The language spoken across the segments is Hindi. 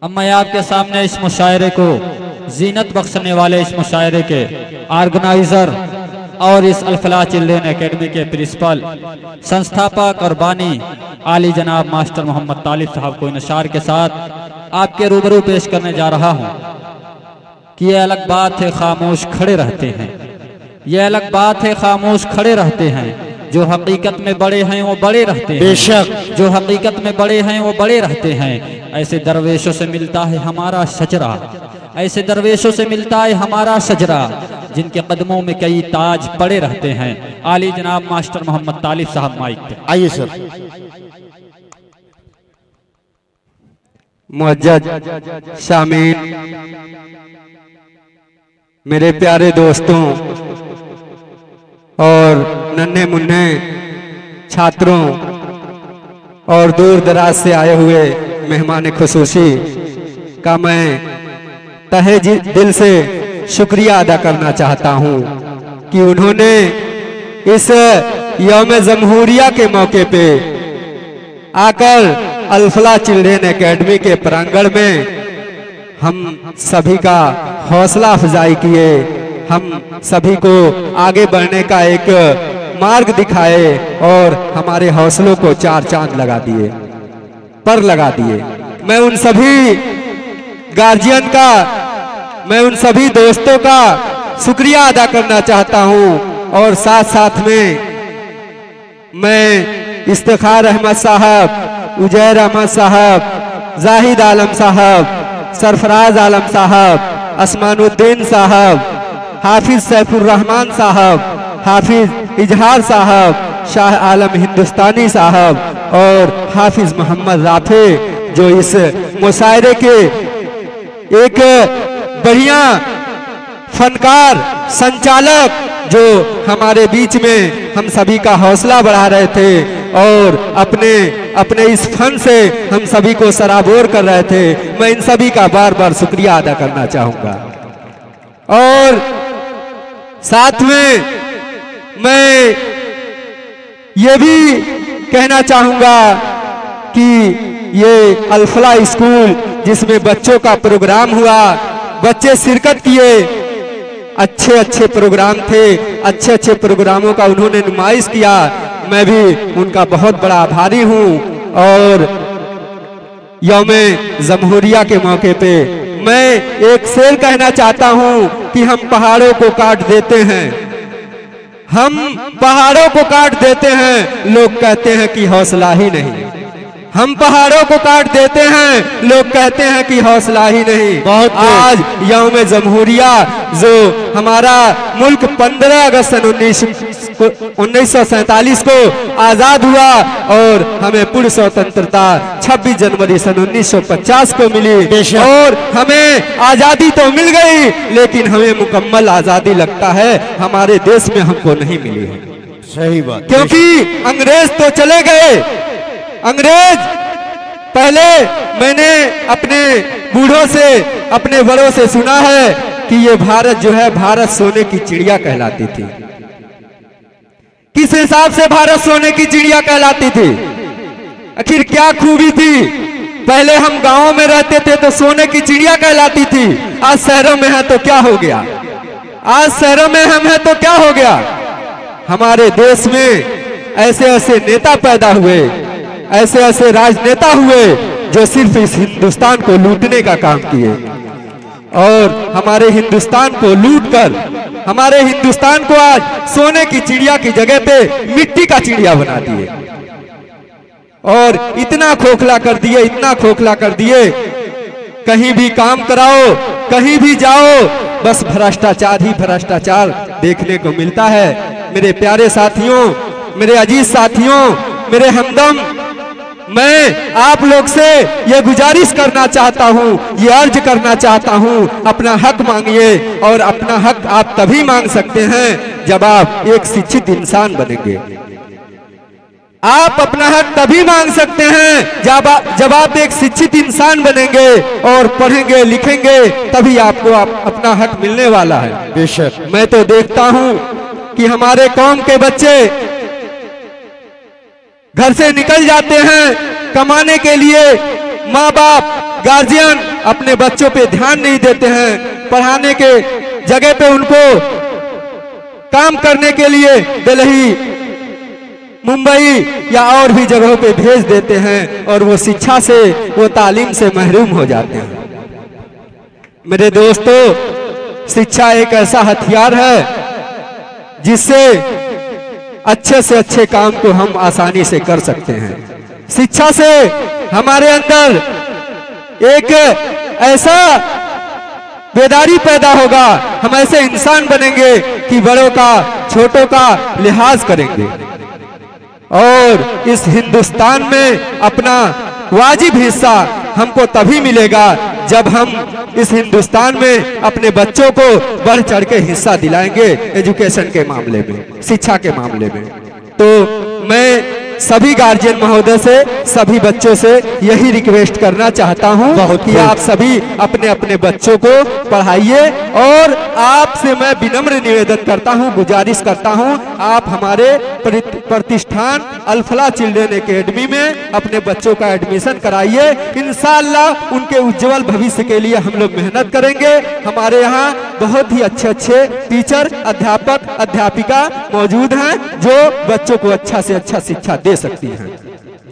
अब मैं आपके सामने इस मुशायरे को जीनत बख्शने वाले इस मुशायरे के ऑर्गेनाइजर और इस अल-फलाह चिल्ड्रन एकेडमी के प्रिंसिपल, संस्थापक और बानी आली जनाब मास्टर मोहम्मद तालिब साहब को नशार के साथ आपके रूबरू पेश करने जा रहा हूँ कि यह अलग बात है खामोश खड़े रहते हैं, यह अलग बात है खामोश खड़े रहते हैं। जो हकीकत में बड़े हैं वो बड़े रहते हैं, बेशक जो हकीकत में बड़े हैं वो बड़े रहते हैं। ऐसे दरवेशों से मिलता है हमारा शजरा, ऐसे दरवेशों से मिलता है हमारा शजरा, जिनके कदमों में कई ताज पड़े रहते हैं। आली जनाब मास्टर मोहम्मद तालिब साहब माइक पे। आइए सर। मुअज्जज शामीन, मेरे प्यारे दोस्तों और नन्हे मुन्ने छात्रों और दूर दराज से आए हुए मेहमान खुसूसी का मैं तहे दिल से शुक्रिया अदा करना चाहता हूं कि उन्होंने इस यौम जमहूरिया के मौके पे आकर अल-फलाह चिल्ड्रन एकेडमी के प्रांगण में हम सभी का हौसला अफजाई किए, हम सभी को आगे बढ़ने का एक मार्ग दिखाए और हमारे हौसलों को चार चांद लगा दिए, पर लगा दिए। मैं उन सभी गार्जियन का, मैं उन सभी दोस्तों का शुक्रिया अदा करना चाहता हूं और साथ साथ में मैं इफ्तिखार अहमद साहब, उजैर अहमद साहब, जाहिद आलम साहब, सरफराज आलम साहब, असमानुद्दीन साहब, हाफिज सैफुर्रहमान साहब, हाफिज इजहार साहब, शाह आलम हिंदुस्तानी साहब और हाफिज मोहम्मद राफे, जो इस मुशायरे के एक बढ़िया फनकार संचालक जो हमारे बीच में हम सभी का हौसला बढ़ा रहे थे और अपने इस फन से हम सभी को सराबोर कर रहे थे। मैं इन सभी का बार बार शुक्रिया अदा करना चाहूंगा और साथ में मैं ये भी कहना चाहूंगा कि ये अल-फलाह स्कूल जिसमें बच्चों का प्रोग्राम हुआ, बच्चे शिरकत किए, अच्छे अच्छे प्रोग्राम थे, अच्छे अच्छे प्रोग्रामों का उन्होंने नुमाइश किया। मैं भी उनका बहुत बड़ा आभारी हूं और यौमे जमहूरिया के मौके पे मैं एक शेर कहना चाहता हूं कि हम पहाड़ों को काट देते हैं, हम पहाड़ों को काट देते हैं, लोग कहते हैं कि हौसला ही नहीं। हम पहाड़ों को काट देते हैं, लोग कहते हैं कि हौसला ही नहीं। बहुत आज यौम जमहूरिया जो हमारा मुल्क 15 अगस्त 1947 को आजाद हुआ और हमें पूर्ण स्वतंत्रता 26 जनवरी 1950 को मिली और हमें आजादी तो मिल गई, लेकिन हमें मुकम्मल आजादी लगता है हमारे देश में हमको नहीं मिली है। सही बात, क्योंकि अंग्रेज तो चले गए। अंग्रेज पहले मैंने अपने बूढ़ों से, अपने बड़ों से सुना है कि ये भारत जो है भारत सोने की चिड़िया कहलाती थी। किस हिसाब से भारत सोने की चिड़िया कहलाती थी? आखिर क्या खूबी थी? पहले हम गांवों में रहते थे तो सोने की चिड़िया कहलाती थी, आज शहरों में है तो क्या हो गया? आज शहरों में हम हैं तो क्या हो गया? हमारे देश में ऐसे ऐसे नेता पैदा हुए, ऐसे ऐसे राजनेता हुए जो सिर्फ इस हिंदुस्तान को लूटने का काम किए और हमारे हिंदुस्तान को लूटकर हमारे हिंदुस्तान को आज सोने की चिड़िया की जगह पे मिट्टी का चिड़िया बना दिए और इतना खोखला कर दिए, इतना खोखला कर दिए। कहीं भी काम कराओ, कहीं भी जाओ, बस भ्रष्टाचार ही भ्रष्टाचार देखने को मिलता है। मेरे प्यारे साथियों, मेरे अजीज साथियों, मेरे हमदम, मैं आप लोग से ये गुजारिश करना चाहता हूँ, ये अर्ज करना चाहता हूँ, अपना हक मांगिए और अपना हक आप तभी मांग सकते हैं जब आप एक शिक्षित इंसान बनेंगे। आप अपना हक तभी मांग सकते हैं जब आप एक शिक्षित इंसान बनेंगे और पढ़ेंगे लिखेंगे, तभी आपको अपना हक मिलने वाला है। बेशक मैं तो देखता हूँ कि हमारे कौम के बच्चे घर से निकल जाते हैं कमाने के लिए, माँ बाप गार्जियन अपने बच्चों पे ध्यान नहीं देते हैं, पढ़ाने के जगह पे उनको काम करने के लिए दिल्ली, मुंबई या और भी जगहों पे भेज देते हैं और वो शिक्षा से, वो तालीम से महरूम हो जाते हैं। मेरे दोस्तों, शिक्षा एक ऐसा हथियार है जिससे अच्छे से अच्छे काम को हम आसानी से कर सकते हैं। शिक्षा से हमारे अंदर एक ऐसा बेदारी पैदा होगा, हम ऐसे इंसान बनेंगे कि बड़ों का छोटों का लिहाज करेंगे और इस हिंदुस्तान में अपना वाजिब हिस्सा हमको तभी मिलेगा जब हम इस हिंदुस्तान में अपने बच्चों को बढ़ चढ़ के हिस्सा दिलाएंगे एजुकेशन के मामले में, शिक्षा के मामले में। तो मैं सभी गार्जियन महोदय से, सभी बच्चों से यही रिक्वेस्ट करना चाहता हूं कि आप सभी अपने अपने बच्चों को पढ़ाइए और आपसे मैं विनम्र निवेदन करता हूं, गुजारिश करता हूं, आप हमारे प्रतिष्ठान अल-फलाह चिल्ड्रन एकेडमी में अपने बच्चों का एडमिशन कराइए। इंशाअल्लाह उनके उज्जवल भविष्य के लिए हम लोग मेहनत करेंगे। हमारे यहाँ बहुत ही अच्छे अच्छे टीचर, अध्यापक, अध्यापिका मौजूद हैं जो बच्चों को अच्छा से अच्छा शिक्षा दे सकती हैं।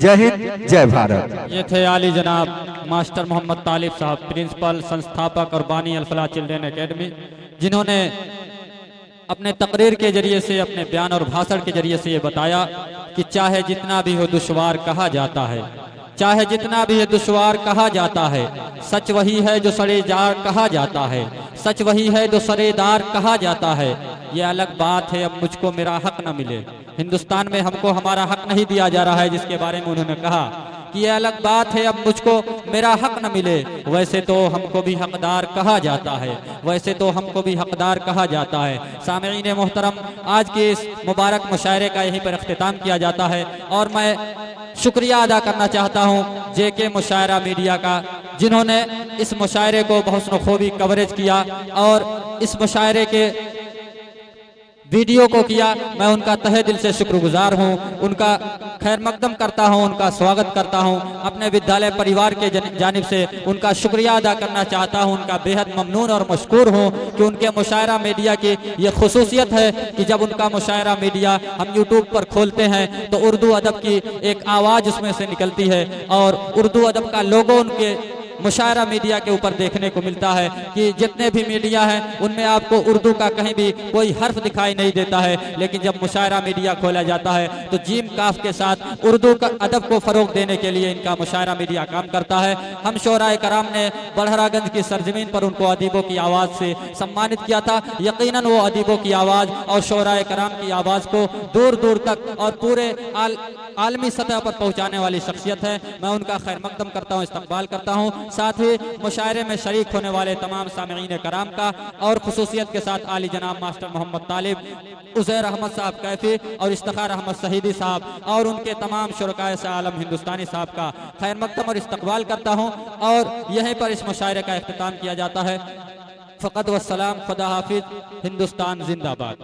जय हिंद, जय भारत। ये थे आली जनाब मास्टर मोहम्मद तालिब साहब, प्रिंसिपल, संस्थापक और बानी अल-फलाह चिल्ड्रन एकेडमी, जिन्होंने अपने तकरीर के जरिए से, अपने बयान और भाषण के जरिए से ये बताया कि चाहे जितना भी हो दुश्वार कहा जाता है, चाहे जितना भी दुश्वार कहा जाता है, सच वही है जो सरेदार कहा जाता है, सच वही है जो सरेदार कहा जाता है। ये अलग बात है अब मुझको मेरा हक न मिले। हिंदुस्तान में हमको हमारा हक नहीं दिया जा रहा है, जिसके बारे में उन्होंने कहा कि ये अलग बात है अब मुझको मेरा हक न मिले। वैसे तो हमको भी हकदार कहा जाता है, वैसे तो हमको भी हकदार कहा जाता है। सामईन मोहतरम, आज के इस मुबारक मुशायरे का यहीं पर अख्तिताम किया जाता है और मैं शुक्रिया अदा करना चाहता हूँ जेके मुशायरा मीडिया का, जिन्होंने इस मुशायरे को बहुत खूबी कवरेज किया और इस मुशायरे के वीडियो को किया। मैं उनका तहे दिल से शुक्रगुजार हूँ, उनका खैर मकदम करता हूँ, उनका स्वागत करता हूँ। अपने विद्यालय परिवार के जानिब से उनका शुक्रिया अदा करना चाहता हूँ, उनका बेहद ममनून और मशकूर हूँ कि उनके मुशायरा मीडिया की ये खुसूसियत है कि जब उनका मुशायरा मीडिया हम यूट्यूब पर खोलते हैं तो उर्दू अदब की एक आवाज़ उसमें से निकलती है और उर्दू अदब का लोगो उनके मुशायरा मीडिया के ऊपर देखने को मिलता है कि जितने भी मीडिया हैं उनमें आपको उर्दू का कहीं भी कोई हर्फ दिखाई नहीं देता है, लेकिन जब मुशायरा मीडिया खोला जाता है तो जीम काफ के साथ उर्दू का अदब को फरोग देने के लिए इनका मुशायरा मीडिया काम करता है। हम शोराए कराम ने बड़हरागंज की सरजमीन पर उनको अदीबों की आवाज़ से सम्मानित किया था। यकीनन वो अदीबों की आवाज़ और शोराए कराम की आवाज़ को दूर दूर तक और पूरे आलमी सतह पर पहुँचाने वाली शख्सियत है। मैं उनका खैर मकदम करता हूँ, इस्तकबाल करता हूँ। साथ ही मुशायरे में शरीक होने वाले तमाम सामईन कराम का और खुसूसियत के साथ आली जनाब मास्टर मोहम्मद तालिब, उज़ैर अहमद साहब कैफी और इफ्तिखार अहमद शहीदी साहब और उनके तमाम शुरकाए से आलम हिंदुस्तानी साहब का खैर मकदम और इस्तकबाल करता हूँ और यहीं पर इस मुशायरे का इख्तिताम किया जाता है। फ़क़त वस्सलाम, खुदा हाफिज़, हिंदुस्तान जिंदाबाद।